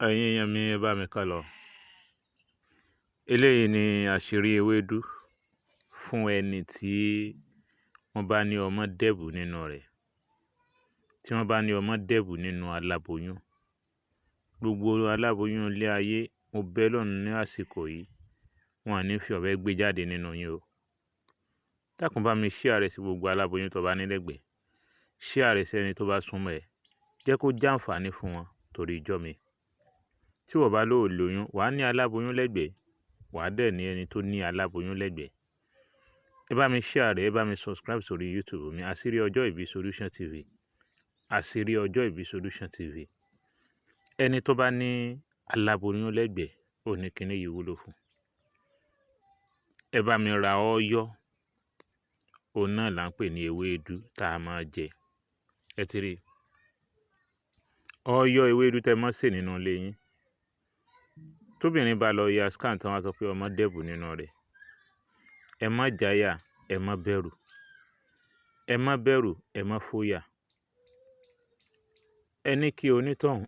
ẹ̀yin èèyàn mi ẹ bá mi ká lọ. Eléyìí ni àṣírí ewédú fún ẹni tí wọ́n bá ní ọmọ dẹ̀bù nínú rẹ̀. Tí wọ́n bá ní ọmọ dẹ̀bù nínú aláboyún, gbogbo aláboyún ilé ayé, mo bẹ̀ Ọlọ́run ní àsìkò yìí, wọn ò ní fi ọ̀bẹ gbé jáde nínú yín o. Dákun bá mi share rẹ̀ sí gbogbo aláboyún tó bá ní lẹ́gbẹ̀ẹ́. Share rẹ̀ sí ẹni tó bá súnmọ́ ẹ. Jẹ́ kó jàǹfààní fún wọn torí ìjọ́ mi. Tí wọ́n bá lóò lóyún, wàá ní aláboyún lẹ́gbẹ̀ẹ́, wàá dẹ̀ ní ẹni tó ní aláboyún lẹ́gbẹ̀ẹ́. Ẹ bá mi share rẹ̀, ẹ bá mi subscribe sórí YouTube mi, Asiri ọjọ́ ìbí Solution TV. Asiri ọjọ́ ìbí Solution TV. Ẹni tó bá ní aláboyún lẹ́gbẹ̀ẹ́, ò ní kíní yìí wúlò fún. Ẹ bá mi ra ọ̀yọ́, òun náà là ń pè ní ewédú tá a máa jẹ. Ẹ ti rí ọ̀yọ́ ewédú tẹ́ mọ́ sè nínú ilé yín. Tóbìnrin bá lọ ya scan tán wá sọ pé ọmọ dẹ̀bù nínú rẹ̀, ẹ má jáyà, ẹ má bẹ̀rù, ẹ má bẹ̀rù, ẹ má fòyà. Ẹni kí onítọ̀hún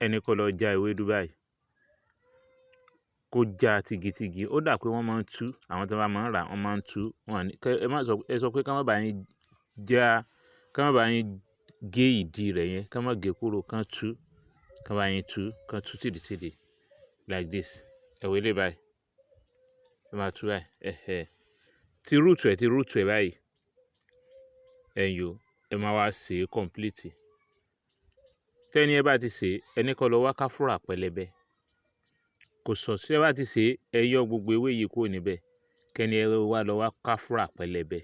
ẹni kó lọ já ewédú báyìí, kó já tigitigi. Ó dà pé wọ́n máa ń tú, àwọn tó bá máa ń rà wọ́n máa ń tú. Ẹ sọ pé ká má bá yín já, ká má bá yín gé ìdí rẹ̀ yẹn, ká má gé kúrò, kán tú, ká bá yín tú, kán tú tìdítìdí like this. Ẹ wo eléyìí báyìí, ẹ máa tú báyìí. Ti rúùtù ẹ̀ báyìí, ẹ̀yìn o, ẹ máa wá sè é complete. Tẹ́ni ẹ bá ti sè é, ẹni kó lọ wá káfúrà pẹlẹbẹ. Kò sọ sí ẹ bá ti sè é, ẹ yọ gbogbo ewé yìí kúrò níbẹ̀. Kẹ́ni ẹ wá lọ wá káfúrà pẹlẹbẹ.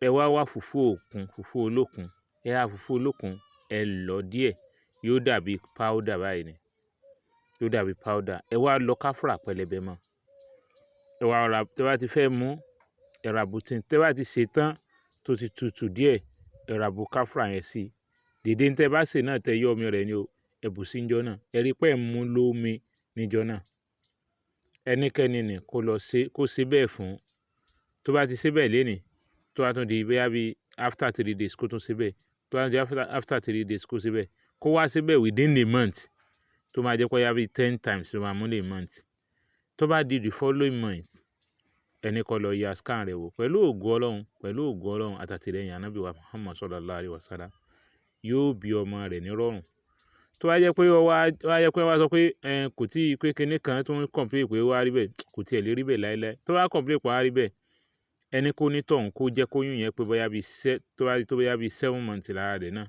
Ẹ wá fùfú òkun, fùfú olókun. Ẹ á fùfú olókun, ẹ lọ díẹ̀, yóò dàbí powder báyìí ni. Yóò dàbí powder. Ẹ wá lọ káfúrà pẹlẹbẹ mọ́. Ẹ wá ra, tẹ́ bá ti fẹ́ mú, ẹ ra bùtín. Tẹ́ bá ti sè tán tó ti tutù díẹ̀, ẹ ra bu káfúrà yẹn sí. Dèdè ń tẹ́ bá sè náà tẹ́ yọ omi rẹ̀ ni o, ẹ bù sí njọ́ náà. Ẹ rí pé ẹ mú lómi níjọ́ náà. Ẹnikẹ́ni ni kó lọ ṣe, kó ṣe bẹ́ẹ̀ fún. Tó bá ti ṣe bẹ́ẹ̀ lénìí, tó bá tún di bóyá bí after 3 days kó tún ṣe bẹ́ẹ̀. Tó bá di after 3 days kó ṣe bẹ́ẹ̀. Kó wá ṣe bẹ́ẹ̀ within a month. Tó máa jẹ́ pé yá bí 10 times ló máa mú ní a month. Tó bá di the following month, ẹni kó lọ ya scan rẹ̀ wò pẹ̀lú ògo Ọlọ́run àtàtìlẹ́yìn Ànábì wa Muhammad sallallahu alaihi wasallam. Yóò bí ọmọ rẹ̀ ní rọ̀rùn. Tó bá jẹ́ pé wá sọ pé kò tí pé kinní kan tó ń complain pé wá rí bẹ́ẹ̀, kò tiẹ̀ lè rí bẹ́ẹ̀ láéláé. Tó bá complain pé wá rí bẹ́ẹ̀, ẹni kó ní tọ̀hún kó jẹ́ kóyún yẹn pé bóyá bí tó bóyá bí 7 months lára rẹ̀ náà.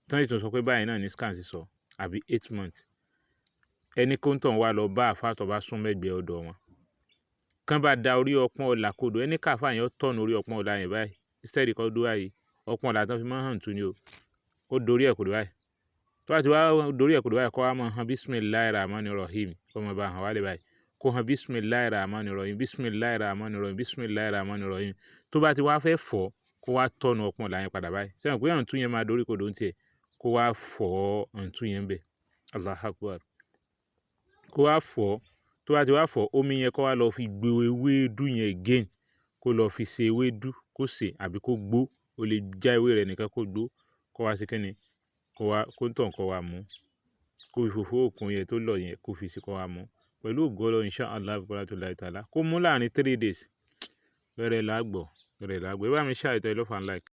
Tán yìí tó sọ pé báyìí náà ní scan sì sọ, àbí 8 months. Ẹni kó ń tọ̀hún wá lọ bá àfáà tó bá sún mẹ́gbẹ̀ẹ́ ọ̀dọ̀ wọn. Kán bá da orí ọpọ́n ọlà kodò, ẹni káfà yẹn ó tọ̀nù orí ọpọ́n ọlà yẹn báyìí. Instead kó dúró báyìí, ọpọ́n ọlà tán fi máa ń hàn tú ni o. Ó dorí ẹ̀ kodò báyìí. Tó bá ti wá dorí ẹ̀ kodò báyìí, kó wá máa han Bismillahirrahmanirrahim. Kó máa bá hàn wálé báyìí. Kó han Bismillahirrahmanirrahim, Bismillahirrahmanirrahim, Bismillahirrahmanirrahim. Tó bá ti wá fẹ́ fọ̀, kó wá tọ̀nù ọpọ́n ọlà yẹn padà báyìí. Sẹ́wọ̀n pé hàn tú yẹn máa dorí kodò ń tiẹ̀. Kó wá fọ̀ hàn tú yẹn bẹ̀. Allahu Akbar. Kó wá fọ̀, tó bá ti wá fọ̀, omi yẹn kó wá lọ fi gbé ewédú yẹn again. Kó lọ fi ṣe ewédú, kó sè àbí kó gbó. O lè já ewé rẹ̀ nìkan kó gbó. Kó wá sí kíni, kó tàn kó wá mú. Kó fi fùfú òkun yẹn tó lọ yẹn, kó fi sí kó wá mú. Pẹ̀lú ògo Ọlọ́run inshallah bi'idhnillahi ta'ala. Kó mú láàrin 3 days. Bẹ̀rẹ̀ lágbọ̀. Ẹ bá mi share it, I love and like.